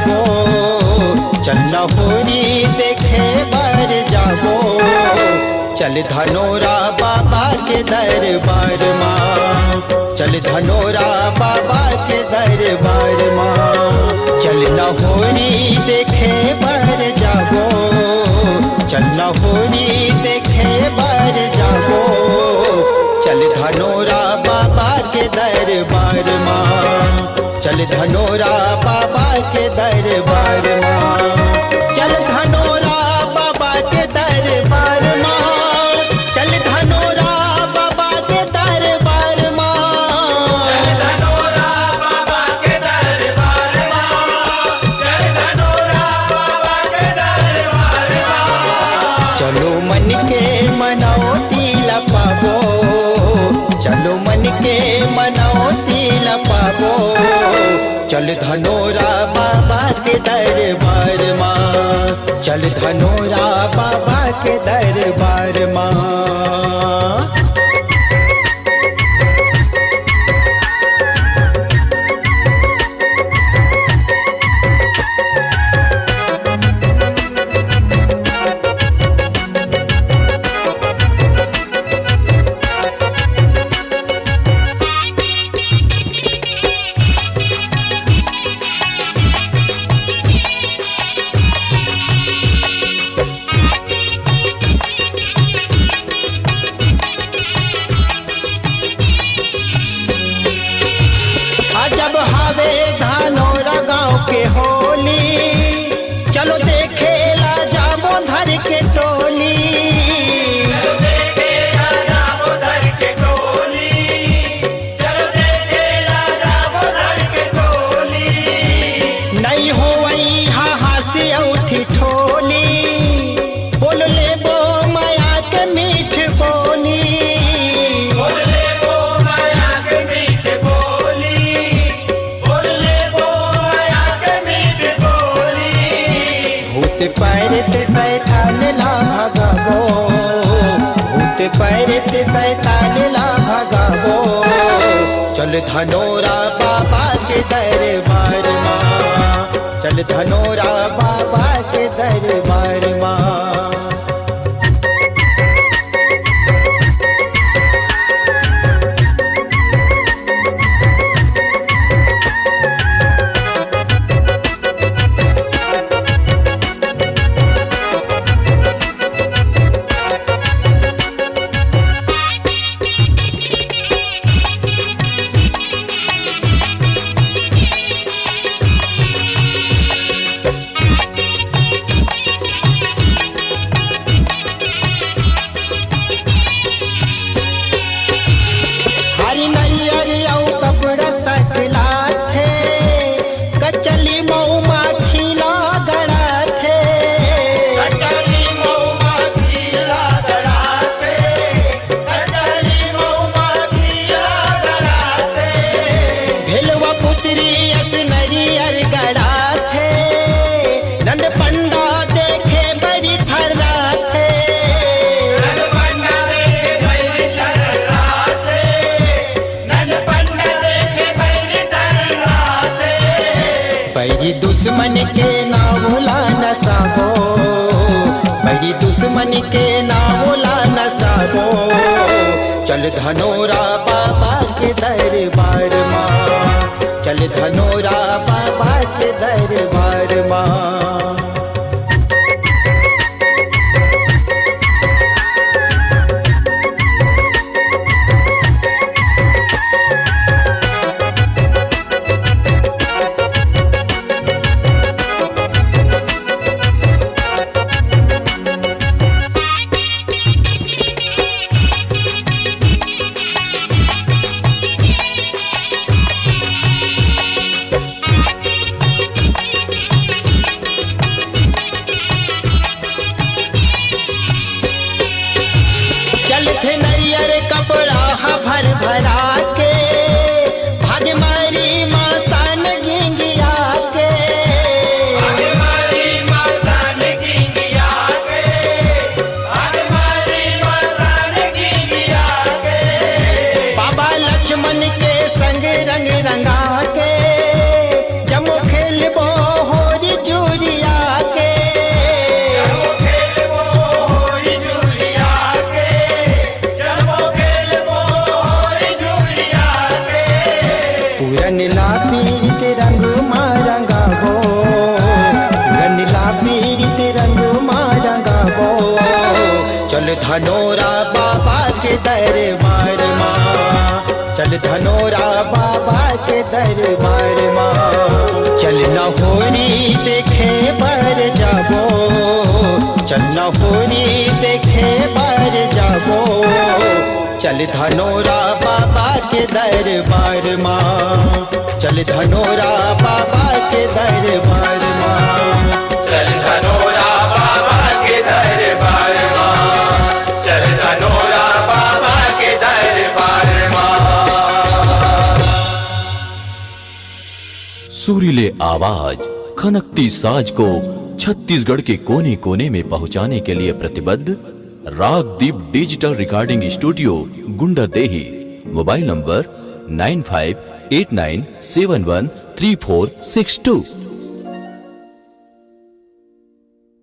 जाबो, चल नहोरी देखे बर जाबो। चल धनोरा बाबा के दरबार माँ, चल धनोरा बाबा के दरबार माँ। चल नहोरी देखे बर जाबो, चल नहोरी देखे बर जाबो। चल धनोरा बाबा के दरबार माँ, चल धनोरा बाबा के दरबार माँ। चल धनोरा बाबा के दरबार माँ, चल धनोरा बाबा के दरबार माँ। चल धनोरा बाबा के दरबार माँ, चल धनोरा बाबा के दरबार माँ। चलो मन के मनौती लपाबो, चलो मन के मनौती लपाबो। चल धनोरा बाबा के दरबार माँ, चल धनोरा बाबा के दरबार माँ। जब हावे धानोरा गाँव के होली, चलो देखे ला जाबो धर के टोली। चलो देखे ला जाबो धर के टोली, चलो देखे ला जाबो धर के टोली। नहीं हो वही हास्य उठी ठोली, बोल ले बो माया के मीठ बोली। बोल ले वो माया के मीठ बोली, बोल ले वो माया के मीठ बोली। भूत पैरत शैतान ला भगाबो, भूत पैरत शैतान ला भगाबो। चल धनोरा बाबा के दरबार माँ, चल धनोरा बाबा के दरबार माँ। हरी नरियर औ कपड़ा सकला थे, कचली मऊ माखीला गड़ा थे। कचली मऊमा खीला गड़ाते, कचली मऊमा खीला गड़ाते। भेलवा पुत्री अस नरियर गड़ा थे, नंद पंडा देखे बड़ी थर्रा थे। नंद पंडा देखे भैरी थर्राते, नंद पंडा देखे भैरी थर्राते। बैरी दुश्मन के नावला नसाबो, बैरी दुश्मन के नावला नसाबो। चल धनोरा बाबा के दरबार माँ, चल धनोरा बाबा के दरबार माँ। धनोरा बाबा के दरबार माँ, चल धनोरा बाबा के दरबार माँ। चल नहोरी देखे बर जाबो, चल नहोरी देखे बर जाबो, चल धनोरा बाबा के दरबार माँ, चल धनोरा बाबा के दरबार माँ। चल धनोरा बाबा के दरबार माँ, चल धनोरा बाबा के दरबार माँ। सुरीले आवाज, खनकती साज को छत्तीसगढ़ के कोने कोने में पहुंचाने के लिए प्रतिबद्ध Ragdeep digital recording studio, Gunderdehi. Mobile number 9589713462।